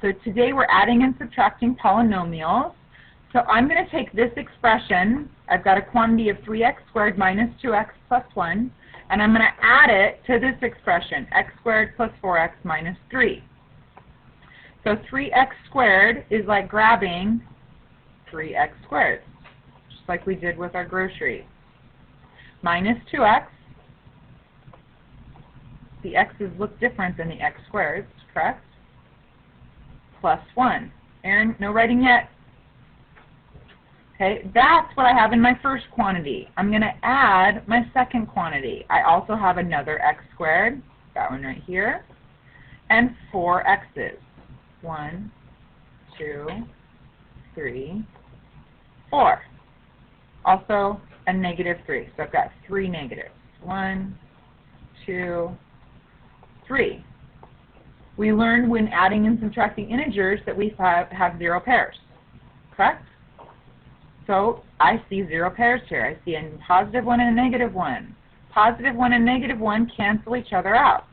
So today we're adding and subtracting polynomials. So I'm going to take this expression, I've got a quantity of 3x squared minus 2x plus 1, and I'm going to add it to this expression, x squared plus 4x minus 3. So 3x squared is like grabbing 3x squared, just like we did with our groceries. Minus 2x, the x's look different than the x squareds, correct? Plus 1. Aaron, no writing yet? Okay, that's what I have in my first quantity. I'm going to add my second quantity. I also have another x squared, that one right here, and 4 x's. 1, 2, 3, 4. Also a negative 3. So I've got 3 negatives. 1, 2, 3. We learned when adding and subtracting integers that we have 0 pairs, correct? So I see 0 pairs here. I see a positive 1 and a negative 1. Positive 1 and negative 1 cancel each other out.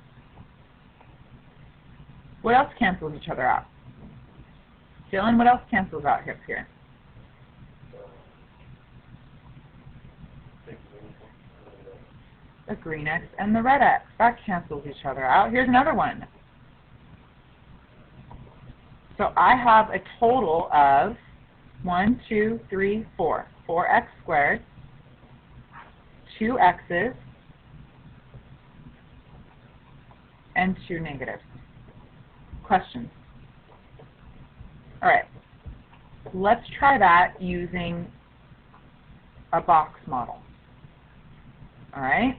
What else cancels each other out? Dylan, what else cancels out here? The green x and the red x. That cancels each other out. Here's another one. So I have a total of 1, 2, 3, 4. 4x squared, 2 x's, and 2 negatives. Questions? All right. Let's try that using a box model. All right?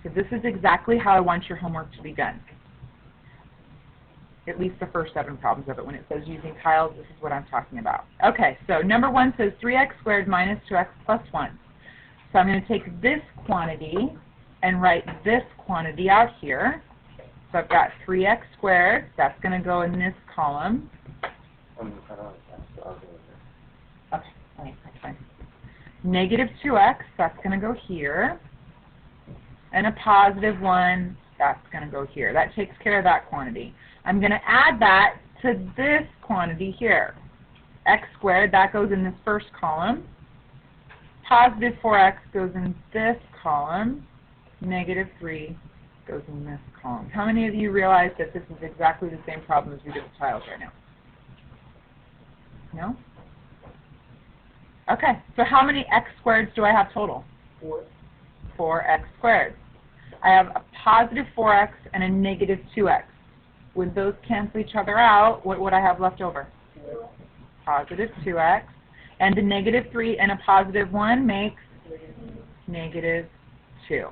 So this is exactly how I want your homework to be done. At least the first 7 problems of it. When it says using tiles, this is what I'm talking about. Okay, so number 1 says 3x squared minus 2x plus 1. So I'm going to take this quantity and write this quantity out here. So I've got 3x squared. That's going to go in this column. Okay, that's fine. Negative 2x, that's going to go here. And a positive 1, that's going to go here. That takes care of that quantity. I'm going to add that to this quantity here. X squared, that goes in this first column. Positive 4x goes in this column. Negative 3 goes in this column. How many of you realize that this is exactly the same problem as we did with tiles right now? No? Okay, so how many x squareds do I have total? 4. 4x squared. I have a positive 4x and a negative 2x. Would those cancel each other out? What would I have left over? 0. Positive 2x. And a negative 3 and a positive 1 makes negative 2.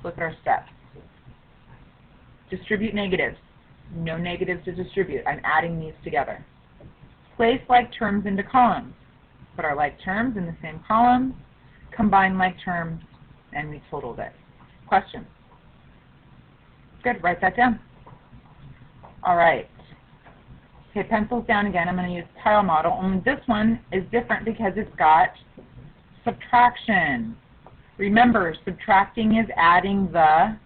Look at our steps. Distribute negatives. No negatives to distribute. I'm adding these together. Place like terms into columns. Put our like terms in the same column. Combine like terms, and we totaled it. Questions? Good. Write that down. All right. Okay, pencils down again. I'm going to use tile model. Only this one is different because it's got subtraction. Remember, subtracting is adding the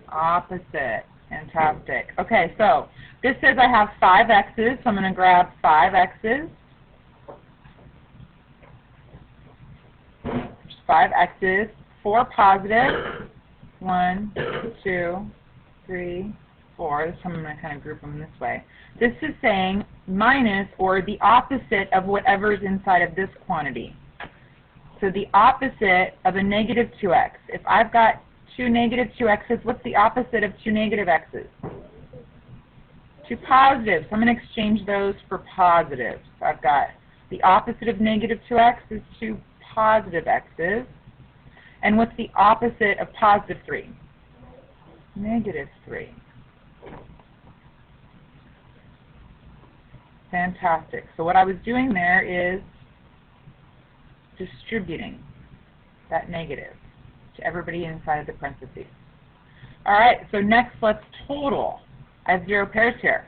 opposite. Fantastic. Okay, so this says I have 5 x's, so I'm going to grab 5 x's. There's 5 x's, 4 positive. 1, 2, 3, 4. This time I'm going to kind of group them this way. This is saying minus, or the opposite of whatever's inside of this quantity. So the opposite of a negative 2x. If I've got 2 negative 2x's, what's the opposite of 2 negative x's? 2 positives. So I'm going to exchange those for positives. So I've got the opposite of negative 2x is 2 positive x's. And what's the opposite of positive 3? Negative 3. Fantastic. So what I was doing there is distributing that negative to everybody inside of the parentheses. All right, so next let's total. I have 0 pairs here.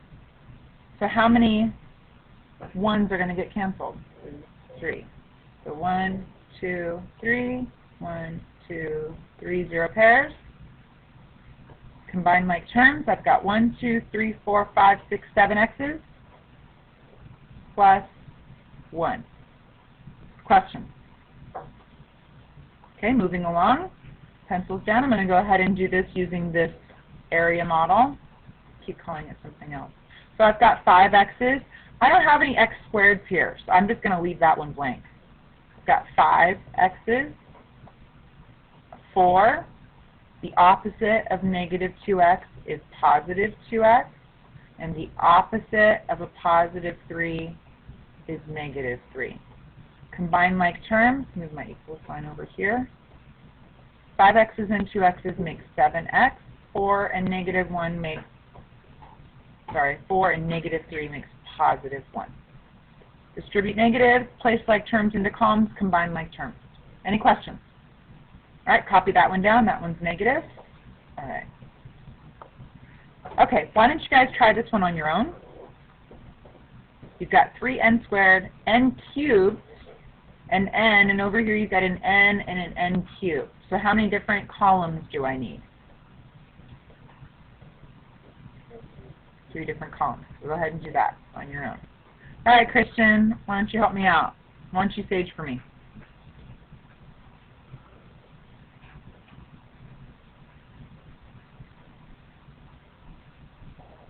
So how many 1s are going to get canceled? 3. So 1, 2, 3, 1, 2, 3, 0 pairs. combine like terms. I've got 1, 2, 3, 4, 5, 6, 7 x's plus 1. Question. Okay, moving along. Pencils down. I'm going to go ahead and do this using this area model. Keep calling it something else. So I've got 5 x's. I don't have any x squareds here, so I'm just going to leave that one blank. I've got 5 x's. 4. The opposite of negative 2x is positive 2x. And the opposite of a positive 3 is negative 3. Combine like terms. Move my equal sign over here. 5 x's and 2 x's make 7x. 4 and negative 1 makes, 4 and negative 3 makes positive 1. Distribute negatives, place like terms into columns, combine like terms. Any questions? All right, copy that one down. That one's negative. All right. Okay, why don't you guys try this one on your own? You've got 3n squared, n cubed, an n, and over here you've got an n and an n cubed. So how many different columns do I need? 3 different columns. So go ahead and do that on your own. All right, Christian, why don't you help me out? Why don't you sage for me?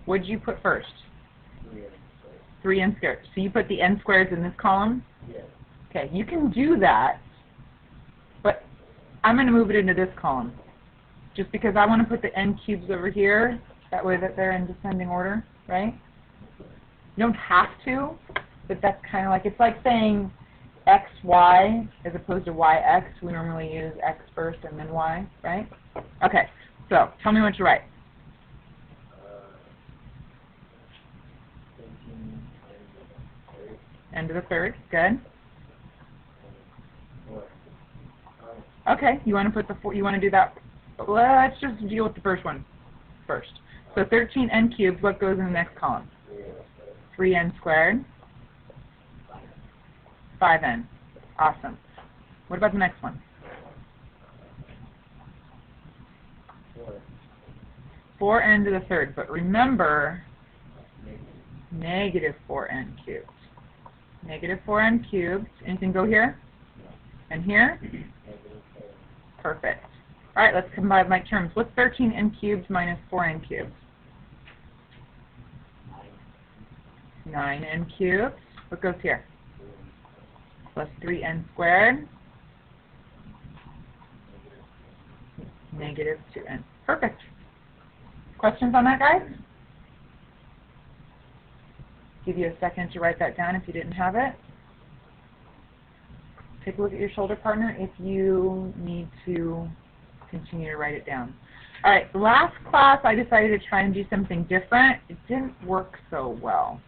What did you put first? 3n squared. So you put the n squares in this column? Yes. Okay, you can do that, but I'm going to move it into this column just because I want to put the n cubes over here. That way that they're in descending order, right? You don't have to, but that's kind of like, it's like saying xy as opposed to yx. We normally use x first and then y, right? Okay, so tell me what to write. End of the third, good. Okay, you want to put the you want to do that? Let's just deal with the first one first. So 13n cubed, what goes in the next column? 3n squared. 5n. Awesome. What about the next one? 4n to the third, but remember, negative 4n cubed. Negative 4n cubed. Anything go here? And here? Perfect. All right, let's combine like terms. What's 13n cubed minus 4n cubed? 9n cubed. What goes here? Plus 3n squared. Negative 2n. Perfect. Questions on that, guys? Give you a second to write that down if you didn't have it. Take a look at your shoulder partner if you need to continue to write it down. All right, last class I decided to try and do something different. It didn't work so well.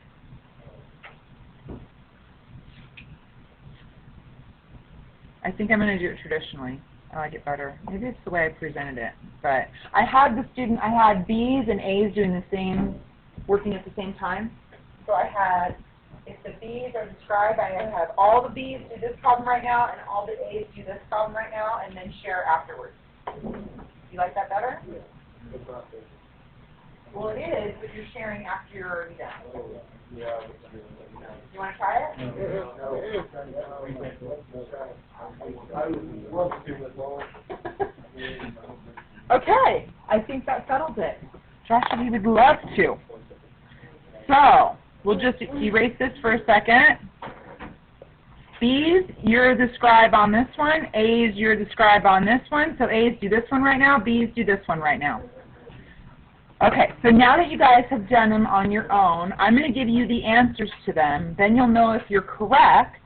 I think I'm going to do it traditionally. I like it better. Maybe it's the way I presented it. But I had B's and A's doing the same, working at the same time. So I had, if the B's are described, I had all the B's do this problem right now, and all the A's do this problem right now, and then share afterwards. You like that better? Yeah. Well, it is, but you're sharing after you're already done. You want to try it? Okay, I think that settles it. Josh, we would love to. So, we'll just erase this for a second. B's, you're the scribe on this one. A's, you're the scribe on this one. So A's do this one right now. B's do this one right now. Okay, so now that you guys have done them on your own, I'm going to give you the answers to them. Then you'll know if you're correct,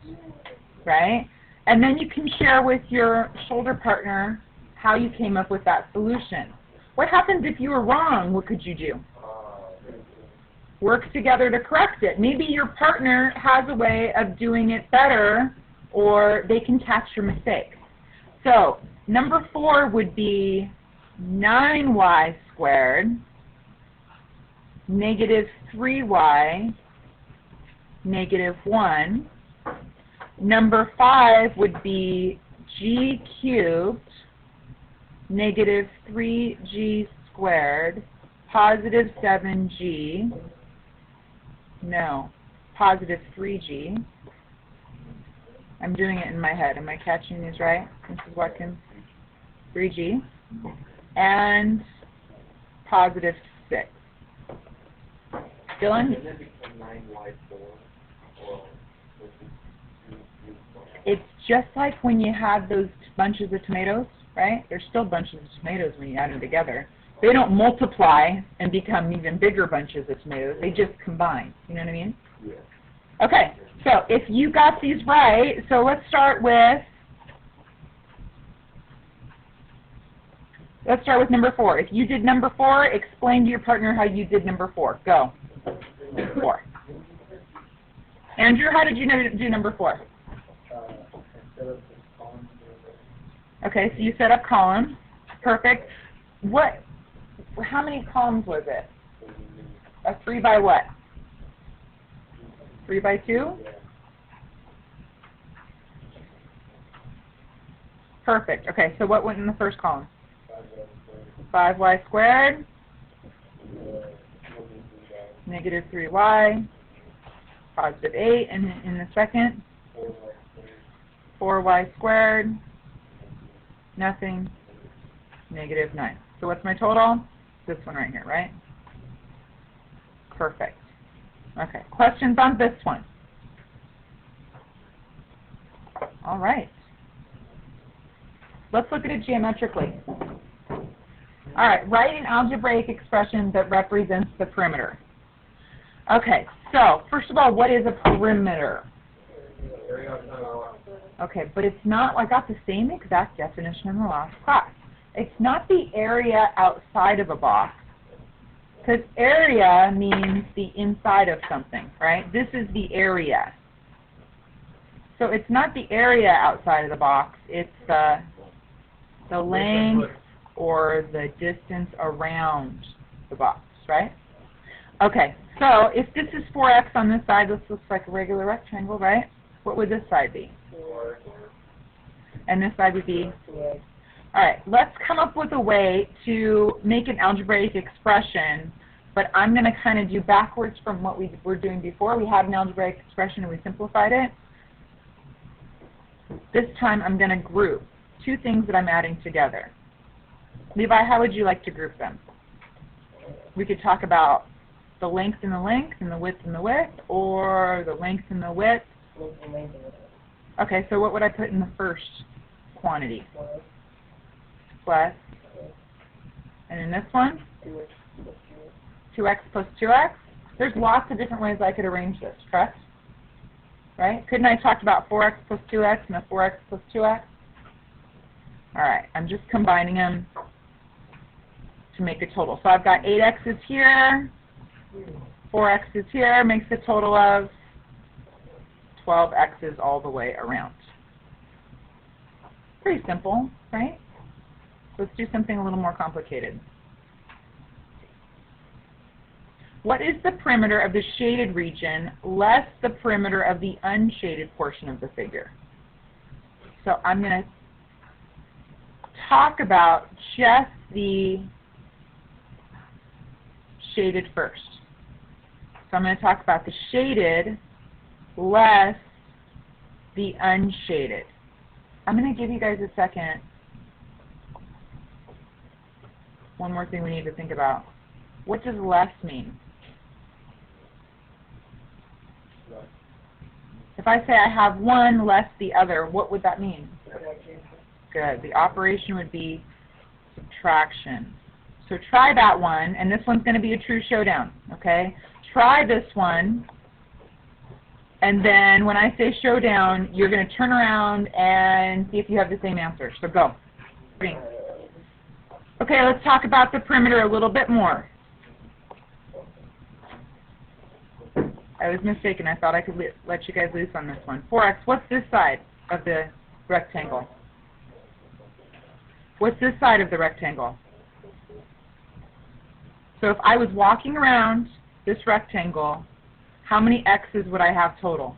right? And then you can share with your shoulder partner how you came up with that solution. What happens if you were wrong? What could you do? Work together to correct it. Maybe your partner has a way of doing it better, or they can catch your mistake. So, number 4 would be 9y squared negative 3y negative 1. Number 5 would be g cubed negative 3g squared, positive 7g, no, positive 3g. I'm doing it in my head. Am I catching these right, Mrs. Watkins? 3g. And positive 6. Dylan? It's just like when you have those bunches of tomatoes, right? There's still bunches of tomatoes when you add them together. They don't multiply and become even bigger bunches of tomatoes. They just combine. You know what I mean? Yeah. Okay, so if you got these right, so let's start with number 4. If you did number 4, explain to your partner how you did number 4. Go. 4. Andrew, how did you do number 4? Okay, so you set up columns. Perfect. How many columns was it? A 3 by what? 3 by 2? Perfect. Okay, so what went in the first column? 5y squared. Negative 3y. Positive 8. And in the second? 4y squared. Nothing. Negative 9. So what's my total? This one right here, right? Perfect. Okay, questions on this one? All right. Let's look at it geometrically. All right, write an algebraic expression that represents the perimeter. Okay, so first of all, what is a perimeter? Okay, but it's not, I got the same exact definition in the last class. It's not the area outside of a box, because area means the inside of something, right? This is the area. So it's not the area outside of the box, it's the length or the distance around the box, right? Okay, so if this is 4x on this side, this looks like a regular rectangle, right? What would this side be? 4. And this side would be? 4. All right, let's come up with a way to make an algebraic expression, but I'm going to kind of do backwards from what we were doing before. We had an algebraic expression and we simplified it. This time I'm going to group two things that I'm adding together. Levi, how would you like to group them? We could talk about the length and the length and the width and the width, or the length and the width. Okay, so what would I put in the first quantity? Plus. And in this one? 2x plus 2x. There's lots of different ways I could arrange this, correct? Right? Couldn't I talk about 4x plus 2x and a 4x plus 2x? All right, I'm just combining them to make a total. So I've got 8x's here, 4x's here, makes a total of 12x's all the way around. Pretty simple, right? Let's do something a little more complicated. What is the perimeter of the shaded region less the perimeter of the unshaded portion of the figure? So I'm going to talk about just the shaded first. So I'm going to talk about the shaded less the unshaded. I'm going to give you guys a second. One more thing we need to think about. What does less mean? If I say I have one less the other, what would that mean? Good. The operation would be subtraction. So try that one, and this one's going to be a true showdown, okay? Try this one, and then when I say showdown, you're going to turn around and see if you have the same answer. So go. Okay, let's talk about the perimeter a little bit more. I was mistaken. I thought I could let you guys loose on this one. 4x, what's this side of the rectangle? What's this side of the rectangle? So if I was walking around this rectangle, how many x's would I have total?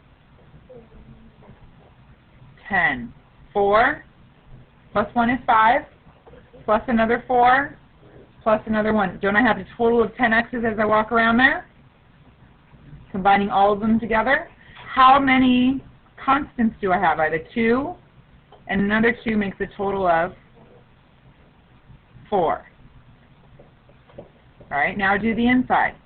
10. 4 plus 1 is 5, plus another 4, plus another 1. Don't I have a total of 10 x's as I walk around there? Combining all of them together. How many constants do I have? I have a 2, and another 2 makes a total of 4. All right, now do the inside.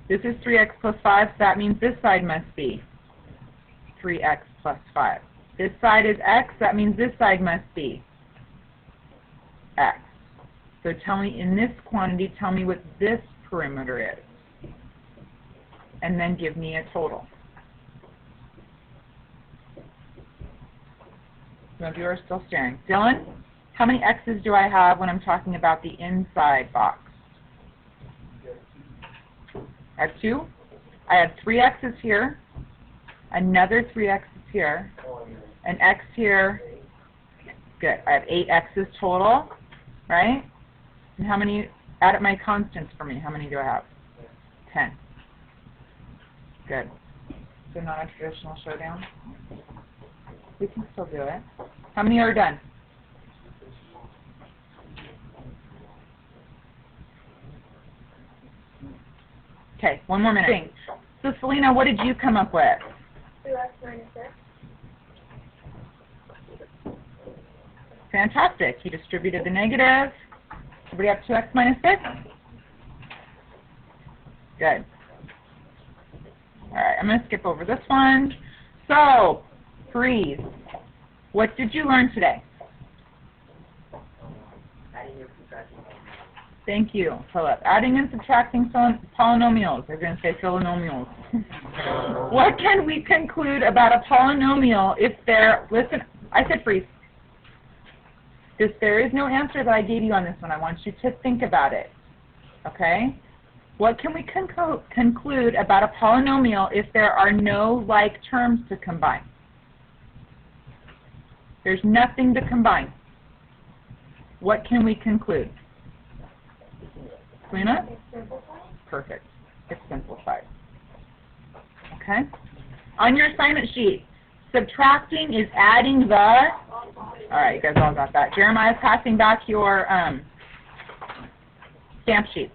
This is 3x plus 5, so that means this side must be 3x plus 5. This side is x, that means this side must be x. So tell me, in this quantity, tell me what this perimeter is. And then give me a total. Some of you are still staring. Dylan, how many x's do I have when I'm talking about the inside box? I have 2. I have 3 x's here, another 3 x's here, an x here. Good. I have 8 x's total, right? And how many, add up my constants for me. How many do I have? 10. Good. So not a traditional showdown? We can still do it. How many are done? Okay, one more minute. So Selena, what did you come up with? 2x minus 6. Fantastic. You distributed the negative. Everybody have 2x minus 6? Good. All right, I'm going to skip over this one. So, freeze. What did you learn today? Thank you, Philip. Adding and subtracting polynomials. They're going to say polynomials. What can we conclude about a polynomial if there, listen, I said freeze. If there is no answer that I gave you on this one, I want you to think about it. Okay? What can we conclude about a polynomial if there are no like terms to combine? There's nothing to combine. What can we conclude? Selena? Perfect. It's simplified. Okay? On your assignment sheet, subtracting is adding the... All right, you guys all got that. Jeremiah's passing back your stamp sheets.